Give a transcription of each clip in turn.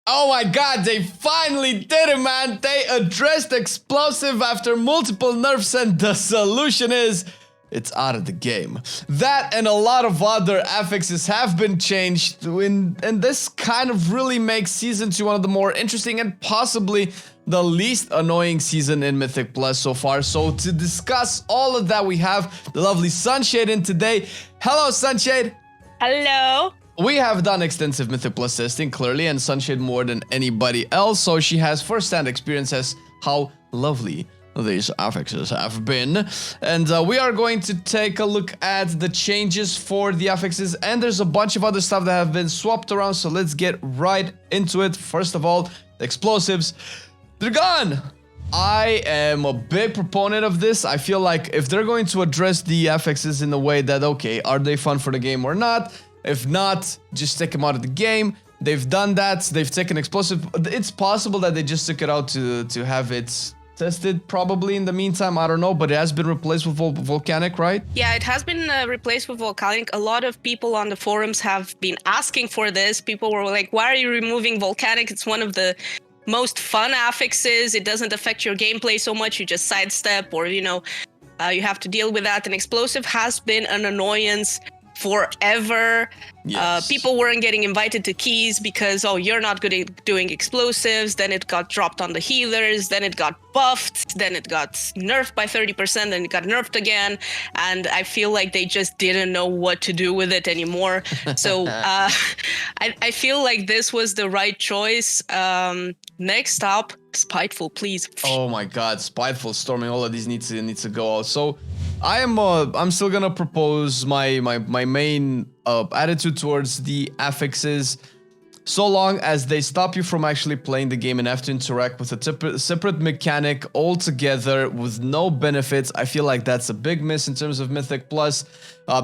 Oh my god, they finally did it, man! They addressed explosive after multiple nerfs, and the solution is it's out of the game. That and a lot of other affixes have been changed, and this kind of really makes Season 2 one of the more interesting and possibly the least annoying season in Mythic Plus so far. So to discuss all of that, we have the lovely Sunshade in today. Hello, Sunshade! Hello! We have done extensive Mythic Plus testing, clearly, and Sunshade more than anybody else, so she has first-hand experience as how lovely these affixes have been. And we are going to take a look at the changes for the affixes, and there's a bunch of other stuff that have been swapped around, so let's get right into it. First of all, the explosives. They're gone! I am a big proponent of this. I feel like if they're going to address the affixes in a way that, okay, are they fun for the game or not? If not, just take them out of the game. They've done that. They've taken explosive. It's possible that they just took it out to have it tested probably in the meantime. I don't know, but it has been replaced with volcanic, right? Yeah, it has been replaced with volcanic. A lot of people on the forums have been asking for this. People were like, why are you removing volcanic? It's one of the most fun affixes. It doesn't affect your gameplay so much. You just sidestep or, you have to deal with that. And explosive has been an annoyance forever. Yes. People weren't getting invited to keys because, oh, you're not good at doing explosives. Then it got dropped on the healers. Then it got buffed. Then it got nerfed by 30%. Then it got nerfed again. And I feel like they just didn't know what to do with it anymore. So I feel like this was the right choice. Next up, Spiteful, please. Oh my god, Spiteful, Storming, all of these needs to go out. So I'm still gonna propose my main attitude towards the affixes, so long as they stop you from actually playing the game and have to interact with a separate mechanic altogether with no benefits. I feel like that's a big miss in terms of Mythic Plus.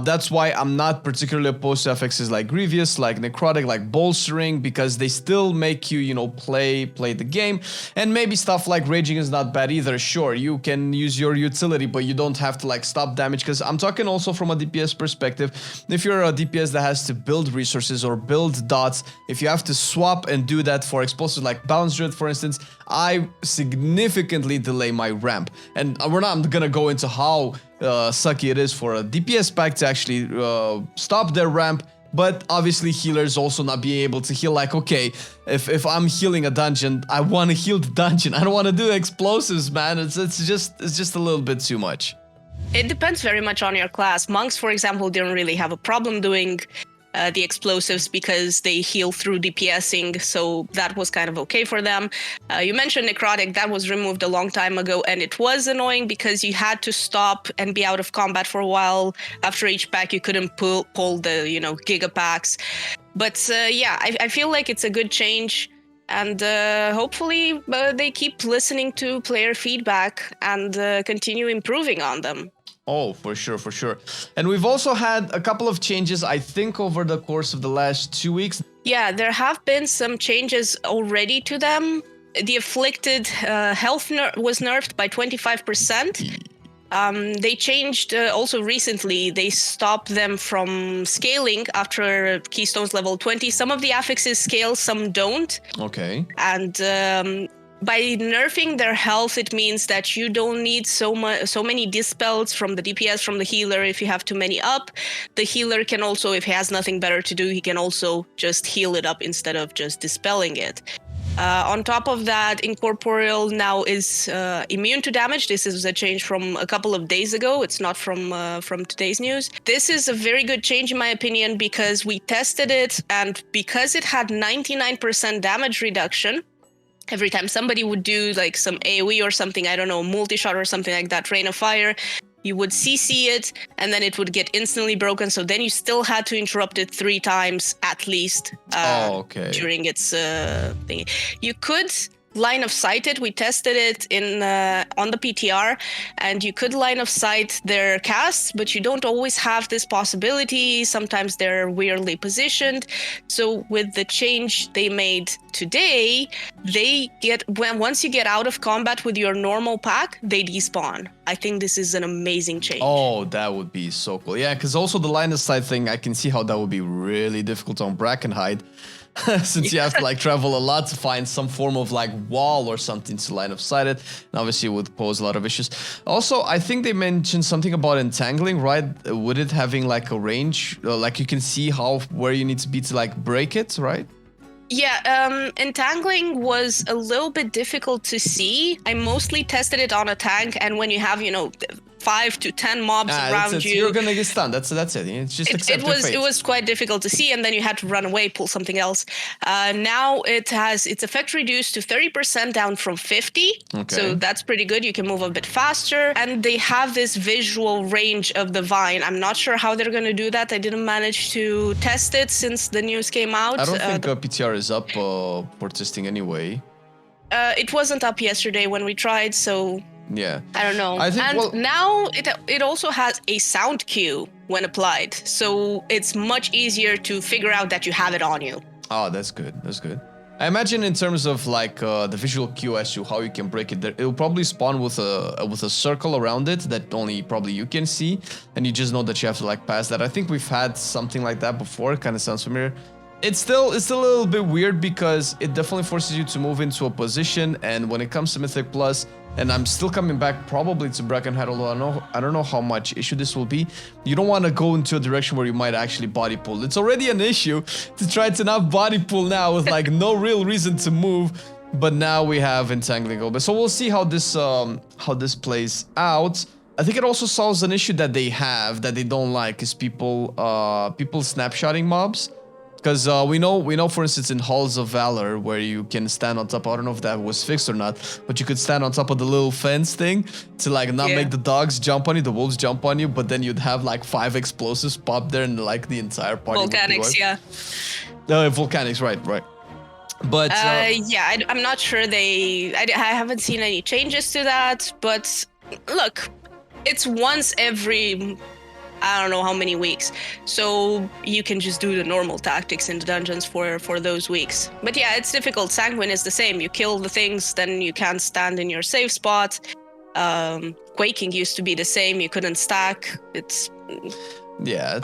That's why I'm not particularly opposed to affixes like Grievous, like Necrotic, like Bolstering, because they still make you, play the game. And maybe stuff like Raging is not bad either. Sure, you can use your utility, but you don't have to stop damage, because I'm talking also from a DPS perspective. If you're a DPS that has to build resources or build dots, if you have to swap and do that for explosives like Balance Druid, for instance, I significantly delay my ramp. And I'm gonna go into how sucky it is for a DPS pack to actually stop their ramp, but obviously healers also not being able to heal. Like, okay, if I'm healing a dungeon, I want to heal the dungeon. I don't want to do explosives, man. It's just a little bit too much. It depends very much on your class. Monks, for example, didn't really have a problem doing the explosives because they heal through DPSing, so that was kind of okay for them. You mentioned Necrotic, that was removed a long time ago, and it was annoying because you had to stop and be out of combat for a while. After each pack, you couldn't pull the, Giga packs. But yeah, I feel like it's a good change, and hopefully they keep listening to player feedback and continue improving on them. Oh, for sure. And we've also had a couple of changes, I think, over the course of the last 2 weeks. Yeah, there have been some changes already to them. The Afflicted health was nerfed by 25%. They changed also recently. They stopped them from scaling after Keystones level 20. Some of the affixes scale, some don't. Okay. And by nerfing their health, it means that you don't need so many dispels from the DPS, from the healer. If you have too many up, the healer can also, if he has nothing better to do, he can also just heal it up instead of just dispelling it. On top of that, Incorporeal now is immune to damage. This is a change from a couple of days ago. It's not from today's news. This is a very good change in my opinion because we tested it, and because it had 99% damage reduction, every time somebody would do some AoE or something, I don't know, multi-shot or something like that, Rain of Fire, you would CC it, and then it would get instantly broken. So then you still had to interrupt it 3 times at least during its thing. You could line of sight it. We tested it on the PTR, and you could line of sight their casts, but you don't always have this possibility. Sometimes they're weirdly positioned. So with the change they made today, once you get out of combat with your normal pack, they despawn. I think this is an amazing change. Oh, that would be so cool. Yeah, because also the line of sight thing, I can see how that would be really difficult on Brackenhide. since you have to like travel a lot to find some form of like wall or something to line of sight it. And obviously it would pose a lot of issues. Also, I think they mentioned something about entangling, right? Would it having like a range, like you can see where you need to be to like break it, right? Yeah, entangling was a little bit difficult to see. I mostly tested it on a tank, and when you have, 5 to 10 mobs around you, you're gonna get stunned. That's it. It's just accept your fate. It was quite difficult to see, and then you had to run away, pull something else. Now it has its effect reduced to 30% down from 50. Okay. So that's pretty good. You can move a bit faster, and they have this visual range of the vine. I'm not sure how they're gonna do that. I didn't manage to test it since the news came out. I don't think PTR is up for testing anyway. It wasn't up yesterday when we tried, so yeah, I don't know. Now it also has a sound cue when applied, so it's much easier to figure out that you have it on you. Oh, that's good. That's good. I imagine in terms of like the visual cue as to how you can break it, it'll probably spawn with a circle around it that only probably you can see, and you just know that you have to like pass that. I think we've had something like that before. It kind of sounds familiar. It's still a little bit weird because it definitely forces you to move into a position, and when it comes to Mythic Plus, and I'm still coming back probably to Brackenhead, although I don't know how much issue this will be. You don't want to go into a direction where you might actually body pull. It's already an issue to try to not body pull now with like no real reason to move, but now we have Entangling a little bit. So we'll see how this plays out. I think it also solves an issue that they have that they don't like is people snapshotting mobs. Because we know, for instance, in Halls of Valor, where you can stand on top, I don't know if that was fixed or not, but you could stand on top of the little fence thing to like not make the dogs jump on you, the wolves jump on you, but then you'd have like 5 explosives pop there and like the entire party. Volcanics, yeah. Volcanics, right. But yeah, I'm not sure I haven't seen any changes to that, but look, it's once every I don't know how many weeks, so you can just do the normal tactics in the dungeons for those weeks. But yeah, it's difficult. Sanguine is the same. You kill the things, then you can't stand in your safe spot. Quaking used to be the same. You couldn't stack. Yeah,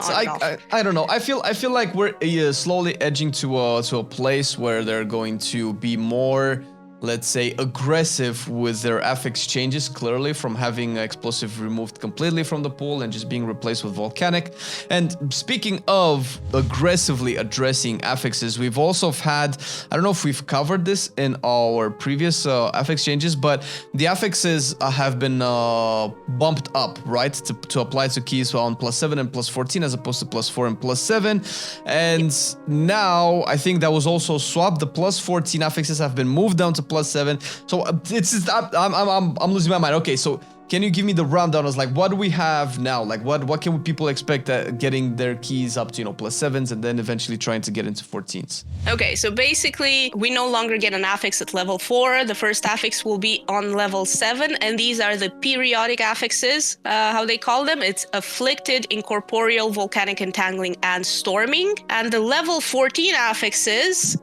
I don't know. I feel like we're slowly edging to a place where they're going to be more, let's say, aggressive with their affix changes, clearly from having explosive removed completely from the pool and just being replaced with volcanic. And speaking of aggressively addressing affixes, we've also had, I don't know if we've covered this in our previous affix changes, but the affixes have been bumped up, right, to apply to keys on +7 and +14 as opposed to +4 and +7. And now I think that was also swapped. The +14 affixes have been moved down to +7. So it's just, I'm losing my mind. Okay, so can you give me the rundown as like what do we have now? Like what can people expect getting their keys up to, +7s and then eventually trying to get into 14s? Okay, so basically we no longer get an affix at level 4. The first affix will be on level 7, and these are the periodic affixes, how they call them. It's afflicted, incorporeal, volcanic, entangling, and storming. And the level 14 affixes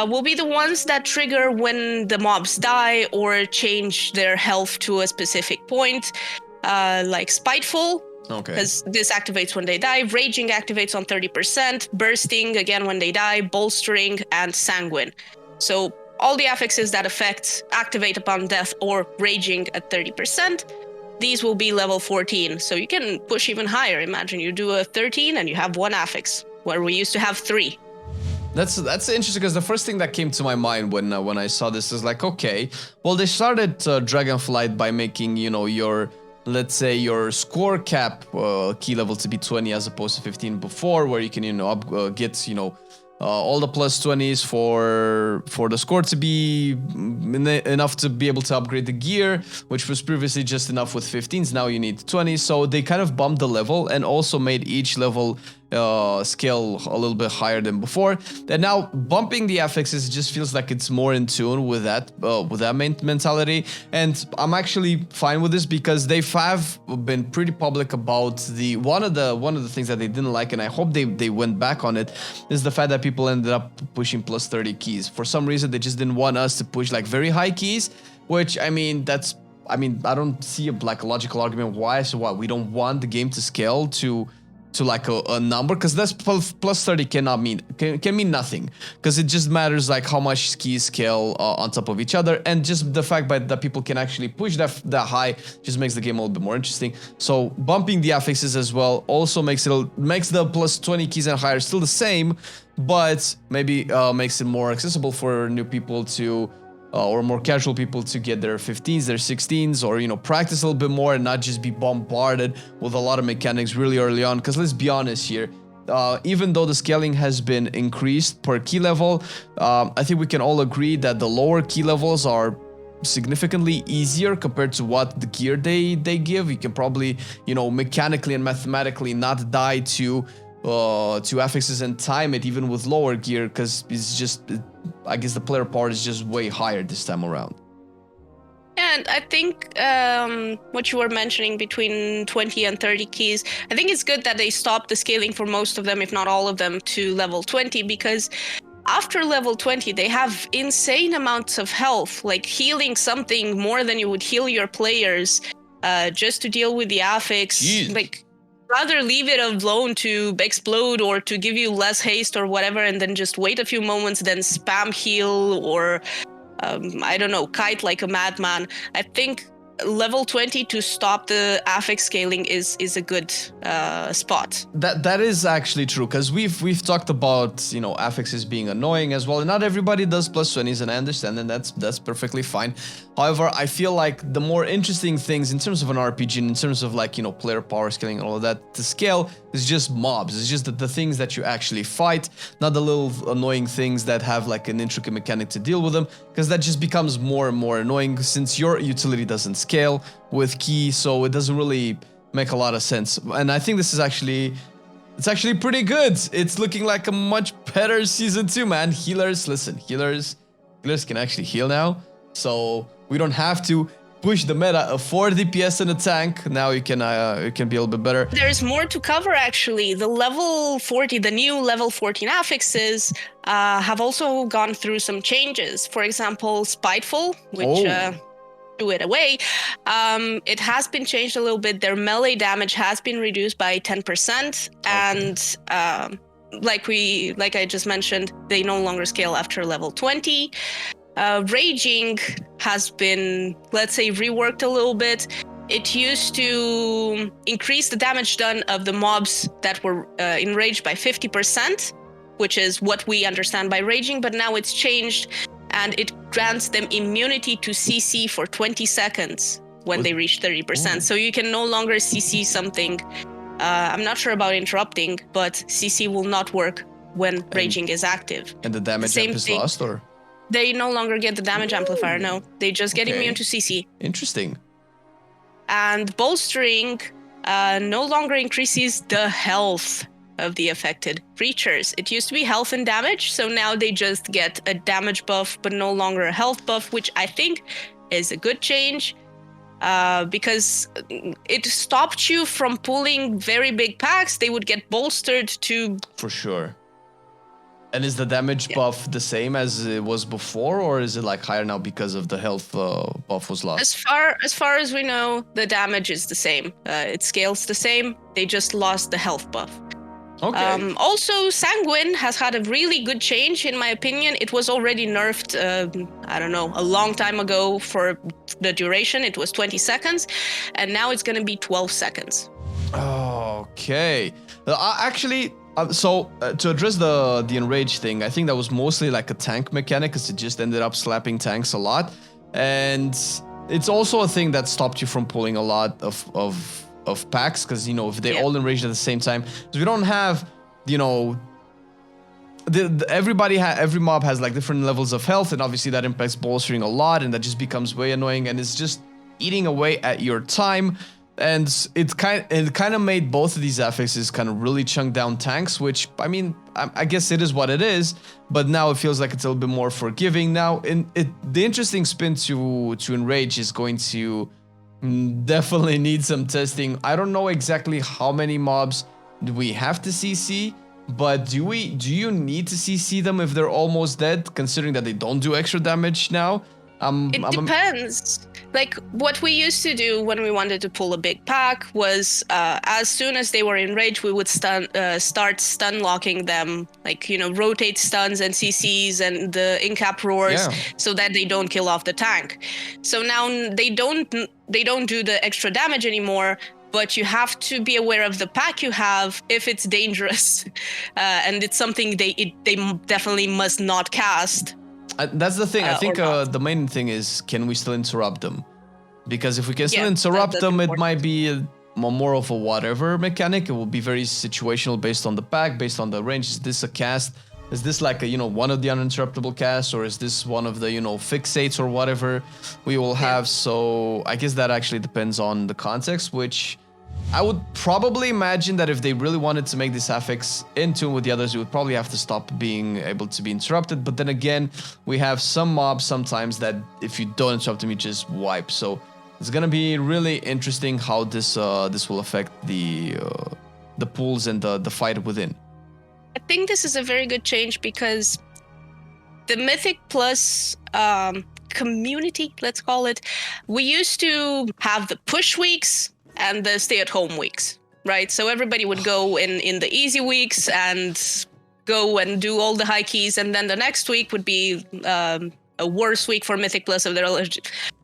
will be the ones that trigger when the mobs die or change their health to a specific point, like Spiteful, because this activates when they die. Raging activates on 30%, Bursting again when they die, Bolstering, and Sanguine. So all the affixes that activate upon death or raging at 30%, these will be level 14. So you can push even higher. Imagine you do a 13 and you have 1 affix, where we used to have 3. That's interesting, because the first thing that came to my mind when I saw this is like, okay, well, they started Dragonflight by making, your, let's say, your score cap key level to be 20 as opposed to 15 before, where you can, get, all the +20s for the score to be enough to be able to upgrade the gear, which was previously just enough with 15s. Now you need 20. So they kind of bumped the level and also made each level scale a little bit higher than before. And now bumping the affixes just feels like it's more in tune with that mentality. And I'm actually fine with this because they have been pretty public about one of the things that they didn't like, and I hope they went back on it, is the fact that people ended up pushing +30 keys. For some reason, they just didn't want us to push like very high keys, which I don't see a logical argument why. So what, we don't want the game to scale to to like a number, because that's plus 30 cannot mean can mean nothing, because it just matters like how much keys scale on top of each other, and just the fact that people can actually push that high just makes the game a little bit more interesting. So bumping the affixes as well also makes the plus 20 keys and higher still the same, but maybe makes it more accessible for new people to or more casual people to get their 15s, their 16s, or, you know, practice a little bit more and not just be bombarded with a lot of mechanics really early on. Because let's be honest here, even though the scaling has been increased per key level, I think we can all agree that the lower key levels are significantly easier compared to what the gear they give. You can probably, you know, mechanically and mathematically not die to affixes and time it even with lower gear, because it's just, I guess the player power is just way higher this time around. And I think what you were mentioning between 20 and 30 keys, I think it's good that they stopped the scaling for most of them, if not all of them, to level 20, because after level 20, they have insane amounts of health, like healing something more than you would heal your players just to deal with the affix. Jeez. Like, rather leave it alone to explode or to give you less haste or whatever, and then just wait a few moments, then spam heal or I don't know, kite like a madman. I think level 20 to stop the affix scaling is a good spot. That is actually true, because we've talked about, you know, affixes being annoying as well, and not everybody does plus 20s, and I understand, and that's perfectly fine. However, I feel like the more interesting things in terms of an RPG, in terms of like, you know, player power scaling and all of that to scale, is just mobs. It's just the things that you actually fight, not the little annoying things that have like an intricate mechanic to deal with them, because that just becomes more and more annoying since your utility doesn't scale with key, so it doesn't really make a lot of sense. And I think this is actually, it's actually pretty good. It's looking like a much better season 2, man. Healers, listen, healers can actually heal now, so we don't have to push the meta of 4 DPS in a tank. Now you can be a little bit better. There's more to cover, actually. The level 40, the new level 14 affixes have also gone through some changes. For example, Spiteful, which threw it away. It has been changed a little bit. Their melee damage has been reduced by 10%, and like I just mentioned, they no longer scale after level 20. Raging has been, let's say, reworked a little bit. It used to increase the damage done of the mobs that were enraged by 50%, which is what we understand by raging, but now it's changed, and it grants them immunity to CC for 20 seconds when they reach 30%. So you can no longer CC something. I'm not sure about interrupting, but CC will not work when raging is active. And the damage amp is lost, or? They no longer get the damage amplifier, no. They just get immune to CC. Interesting. And bolstering no longer increases the health of the affected creatures. It used to be health and damage, so now they just get a damage buff, but no longer a health buff, which I think is a good change, because it stopped you from pulling very big packs. They would get bolstered to... For sure. And is the damage buff the same as it was before, or is it like higher now because of the health buff was lost? As far as we know, the damage is the same. It scales the same. They just lost the health buff. Okay. Also, Sanguine has had a really good change, in my opinion. It was already nerfed, I don't know, a long time ago for the duration. It was 20 seconds, and now it's going to be 12 seconds. Okay. Actually... to address the enrage thing, I think that was mostly like a tank mechanic, because it just ended up slapping tanks a lot, and it's also a thing that stopped you from pulling a lot of packs, because, you know, if they all enraged at the same time, so we don't have, you know, every mob has like different levels of health, and obviously that impacts bolstering a lot, and that just becomes way annoying, and it's just eating away at your time. And it kind of made both of these affixes kind of really chunk down tanks, which, I mean, I guess it is what it is, but now it feels like it's a little bit more forgiving now. The interesting spin to Enrage is going to definitely need some testing. I don't know exactly how many mobs do we have to CC, but do you need to CC them if they're almost dead, considering that they don't do extra damage now? It depends. Like what we used to do when we wanted to pull a big pack was as soon as they were in rage, we would start stun locking them, like, you know, rotate stuns and CCs and the in-cap roars so that they don't kill off the tank. So now they don't do the extra damage anymore, but you have to be aware of the pack you have if it's dangerous. And it's something they definitely must not cast. That's the thing. I think the main thing is, can we still interrupt them? Because if we can still interrupt them, it might be more of a whatever mechanic. It will be very situational based on the pack, based on the range. Is this a cast? Is this like a, you know, one of the uninterruptible casts, or is this one of the, you know, fixates or whatever we will have? So I guess that actually depends on the context, which I would probably imagine that if they really wanted to make this affix in tune with the others, you would probably have to stop being able to be interrupted. But then again, we have some mobs sometimes that if you don't interrupt them, you just wipe. So it's gonna be really interesting how this will affect the pools and the fight within. I think this is a very good change because the Mythic Plus community, let's call it, we used to have the push weeks and the stay-at-home weeks, right? So everybody would go in the easy weeks and go and do all the high keys, and then the next week would be a worse week for Mythic Plus. If they're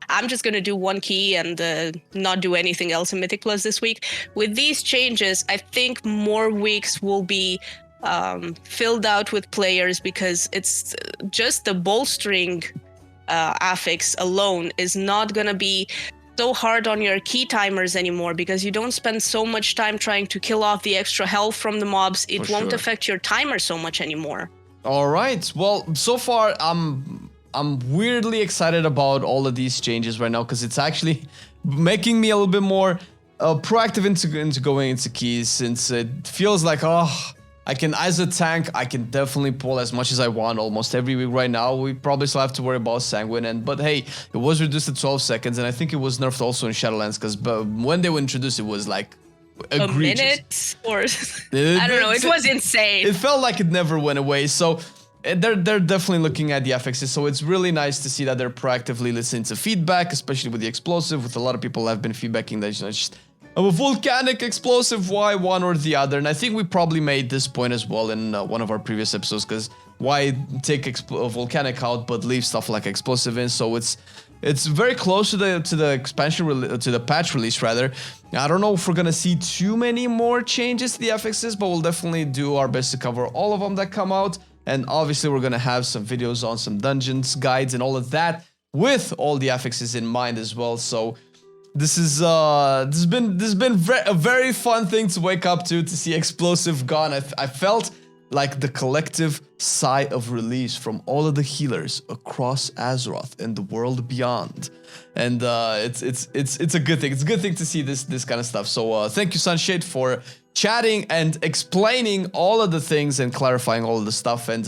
I'm just gonna do one key and not do anything else in Mythic Plus this week. With these changes, I think more weeks will be filled out with players, because it's just the bolstering affix alone is not gonna be so hard on your key timers anymore, because you don't spend so much time trying to kill off the extra health from the mobs. It won't affect your timer so much anymore. All right. Well, so far I'm weirdly excited about all of these changes right now, because it's actually making me a little bit more proactive into going into keys, since it feels like, I can, as a tank, I can definitely pull as much as I want almost every week right now. We probably still have to worry about Sanguine, but hey, it was reduced to 12 seconds, and I think it was nerfed also in Shadowlands, because when they were introduced, it was like egregious. A minute, or I don't know, it was insane. It felt like it never went away, so they're definitely looking at the affixes, so it's really nice to see that they're proactively listening to feedback, especially with the explosive. With a lot of people have been feedbacking that, you know, just a volcanic explosive, why one or the other? And I think we probably made this point as well in one of our previous episodes, because why take volcanic out but leave stuff like explosive in? So it's very close to the expansion to the patch release rather. I don't know if we're gonna see too many more changes to the affixes, but we'll definitely do our best to cover all of them that come out. And obviously we're gonna have some videos on some dungeons, guides, and all of that with all the affixes in mind as well. So this has been a very fun thing to wake up to see explosive gone. I felt like the collective sigh of release from all of the healers across Azeroth and the world beyond. And it's a good thing. It's a good thing to see this kind of stuff. So thank you, Sunshade, for chatting and explaining all of the things and clarifying all of the stuff. And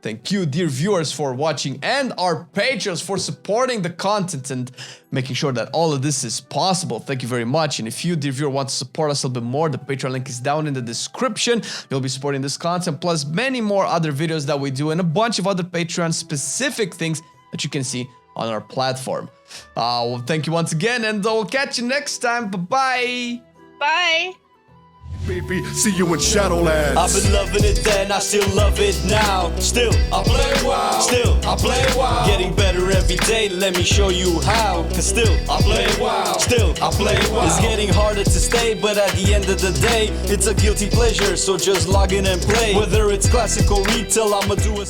thank you, dear viewers, for watching, and our patrons for supporting the content and making sure that all of this is possible. Thank you very much. And if you, dear viewer, want to support us a little bit more, the Patreon link is down in the description. You'll be supporting this content, plus many more other videos that we do, and a bunch of other Patreon specific things that you can see on our platform. Well, thank you once again, and we'll catch you next time. Bye-bye. Bye. Baby, see you in Shadowlands. I've been loving it then, I still love it now. Still, I play WoW. Still, I play WoW. Getting better every day, let me show you how. Cause still, I play WoW. Still, I play WoW. It's getting harder to stay, but at the end of the day, it's a guilty pleasure, so just log in and play. Whether it's classic or retail, I'ma do a